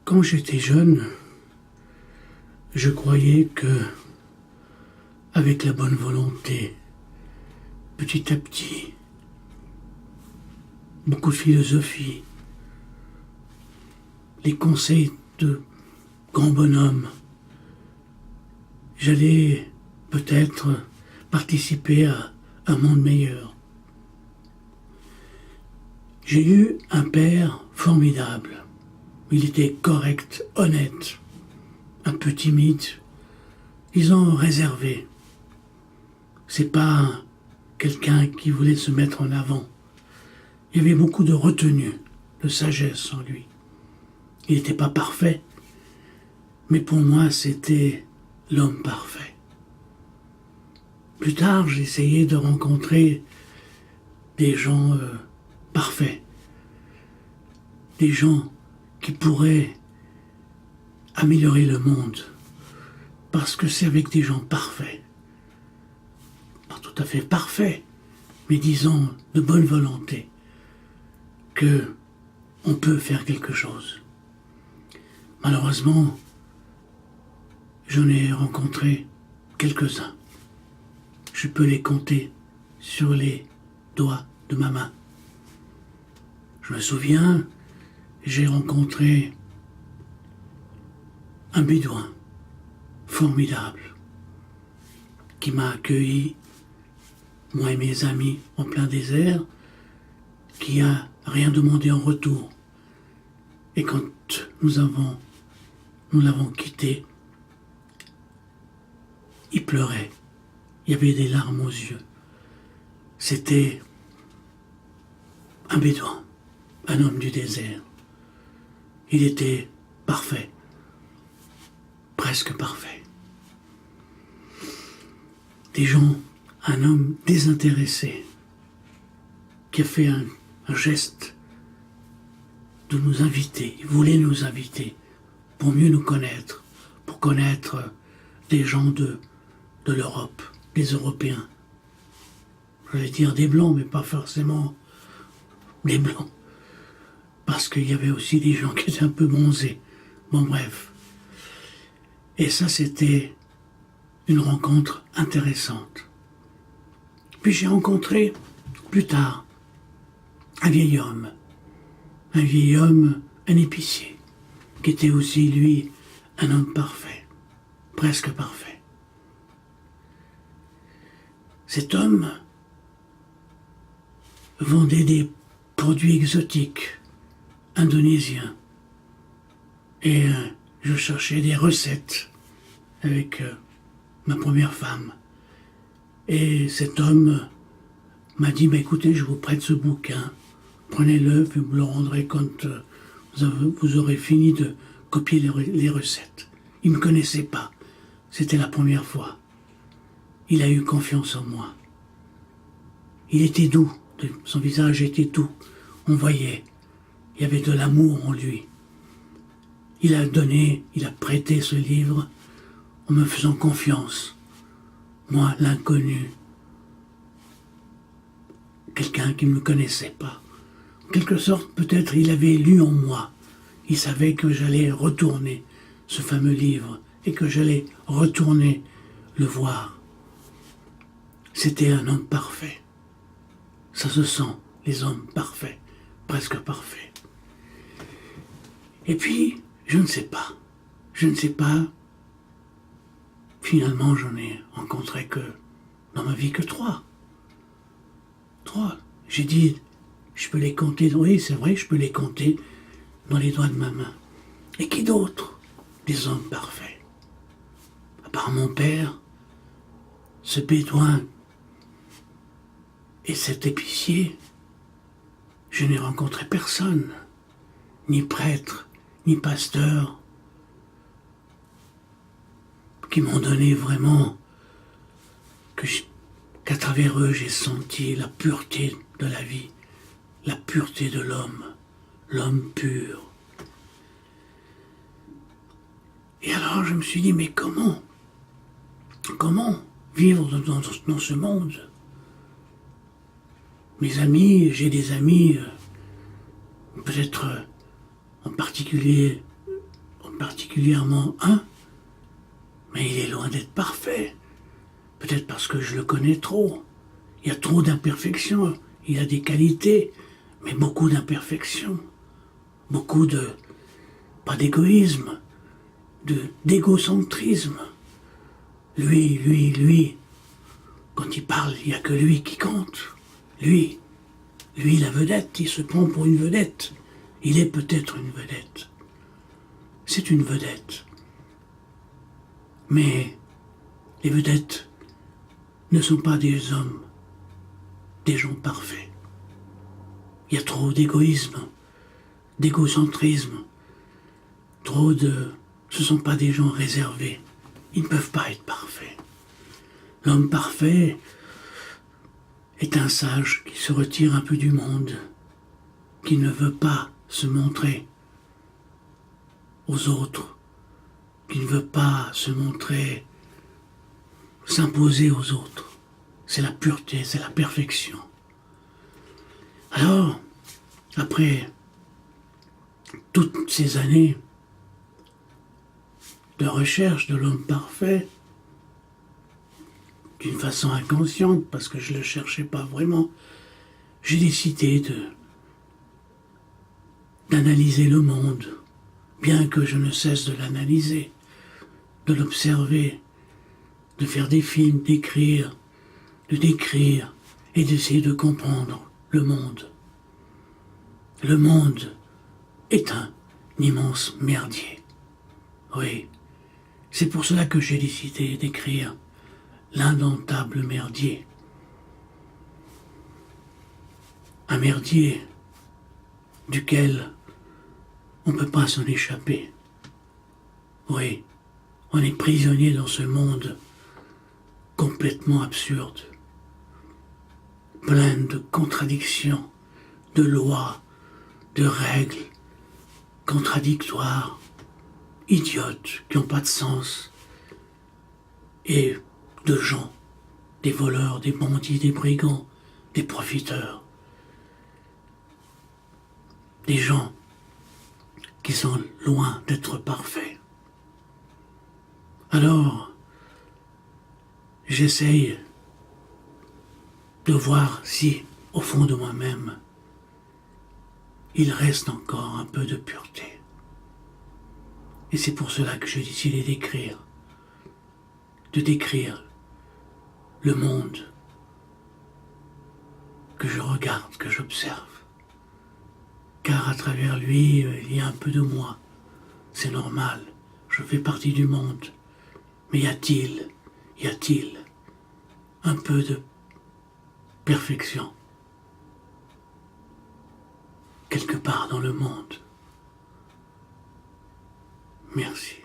Quand j'étais jeune, je croyais que, avec la bonne volonté, petit à petit, beaucoup de philosophie, les conseils de grands bonhommes, j'allais peut-être participer à un monde meilleur. J'ai eu un père formidable. Il était correct, honnête, un peu timide, disons réservé. C'est pas quelqu'un qui voulait se mettre en avant. Il y avait beaucoup de retenue, de sagesse en lui. Il n'était pas parfait, mais pour moi c'était l'homme parfait. Plus tard, j'ai essayé de rencontrer des gens parfaits, des gens qui pourraient améliorer le monde, parce que c'est avec des gens parfaits, pas tout à fait parfaits, mais disons de bonne volonté, que on peut faire quelque chose. Malheureusement, j'en ai rencontré quelques-uns. Je peux les compter sur les doigts de ma main. Je me souviens, j'ai rencontré un bédouin formidable qui m'a accueilli, moi et mes amis, en plein désert, qui a rien demandé en retour. Et quand nous l'avons quitté, il pleurait. Il y avait des larmes aux yeux. C'était un bédouin, un homme du désert. Il était parfait, presque parfait. Des gens, un homme désintéressé, qui a fait un geste de nous inviter. Il voulait nous inviter pour mieux nous connaître, pour connaître des gens de l'Europe, des Européens. J'allais dire des Blancs, mais pas forcément des Blancs. Parce qu'il y avait aussi des gens qui étaient un peu bronzés. Bon, bref. Et ça, c'était une rencontre intéressante. Puis j'ai rencontré, plus tard, un vieil homme, un épicier, qui était aussi, lui, un homme parfait, presque parfait. Cet homme vendait des produits exotiques, indonésiens, et je cherchais des recettes avec ma première femme. Et cet homme m'a dit, écoutez, je vous prête ce bouquin, prenez-le, puis vous me le rendrez quand vous aurez fini de copier les recettes. Il ne me connaissait pas, c'était la première fois. Il a eu confiance en moi. Il était doux, son visage était doux, on voyait, il y avait de l'amour en lui. Il a prêté ce livre en me faisant confiance. Moi, l'inconnu, quelqu'un qui ne me connaissait pas. En quelque sorte, peut-être il avait lu en moi. Il savait que j'allais retourner ce fameux livre et que j'allais retourner le voir. C'était un homme parfait. Ça se sent, les hommes parfaits, presque parfaits. Et puis, je ne sais pas. Finalement, j'en ai rencontré que, dans ma vie, que 3. 3. J'ai dit, je peux les compter, oui, c'est vrai, je peux les compter dans les doigts de ma main. Et qui d'autre? Des hommes parfaits. À part mon père, ce bédouin et cet épicier, je n'ai rencontré personne, ni prêtre, ni pasteur, qui m'ont donné vraiment qu'à travers eux j'ai senti la pureté de la vie, la pureté de l'homme pur. Et alors je me suis dit, mais comment vivre dans ce monde? Mes amis, j'ai des amis, peut-être en particulier particulièrement un, mais il est loin d'être parfait. Peut-être parce que je le connais trop. Il y a trop d'imperfections. Il a des qualités, mais beaucoup d'imperfections. Beaucoup de, pas d'égoïsme, d'égocentrisme. Lui. Quand il parle, il n'y a que lui qui compte. Lui, la vedette, il se prend pour une vedette. Il est peut-être une vedette. C'est une vedette. Mais les vedettes ne sont pas des hommes, des gens parfaits. Il y a trop d'égoïsme, d'égocentrisme, ce ne sont pas des gens réservés. Ils ne peuvent pas être parfaits. L'homme parfait est un sage qui se retire un peu du monde, qui ne veut pas se montrer aux autres, qui ne veut pas se montrer, s'imposer aux autres. C'est la pureté, c'est la perfection. Alors, après toutes ces années de recherche de l'homme parfait, d'une façon inconsciente, parce que je ne le cherchais pas vraiment, j'ai décidé d'analyser le monde, bien que je ne cesse de l'analyser, de l'observer, de faire des films, d'écrire, de décrire et d'essayer de comprendre le monde. Le monde est un immense merdier. Oui, c'est pour cela que j'ai décidé d'écrire l'indomptable merdier. Un merdier duquel on ne peut pas s'en échapper. Oui, on est prisonnier dans ce monde complètement absurde, plein de contradictions, de lois, de règles contradictoires, idiotes, qui n'ont pas de sens, et de gens, des voleurs, des bandits, des brigands, des profiteurs, des gens qui sont loin d'être parfaits. Alors, j'essaye de voir si, au fond de moi-même, il reste encore un peu de pureté. Et c'est pour cela que j'ai décidé de décrire le monde que je regarde, que j'observe. Car à travers lui, il y a un peu de moi. C'est normal, je fais partie du monde. Mais y a-t-il un peu de perfection quelque part dans le monde? Merci.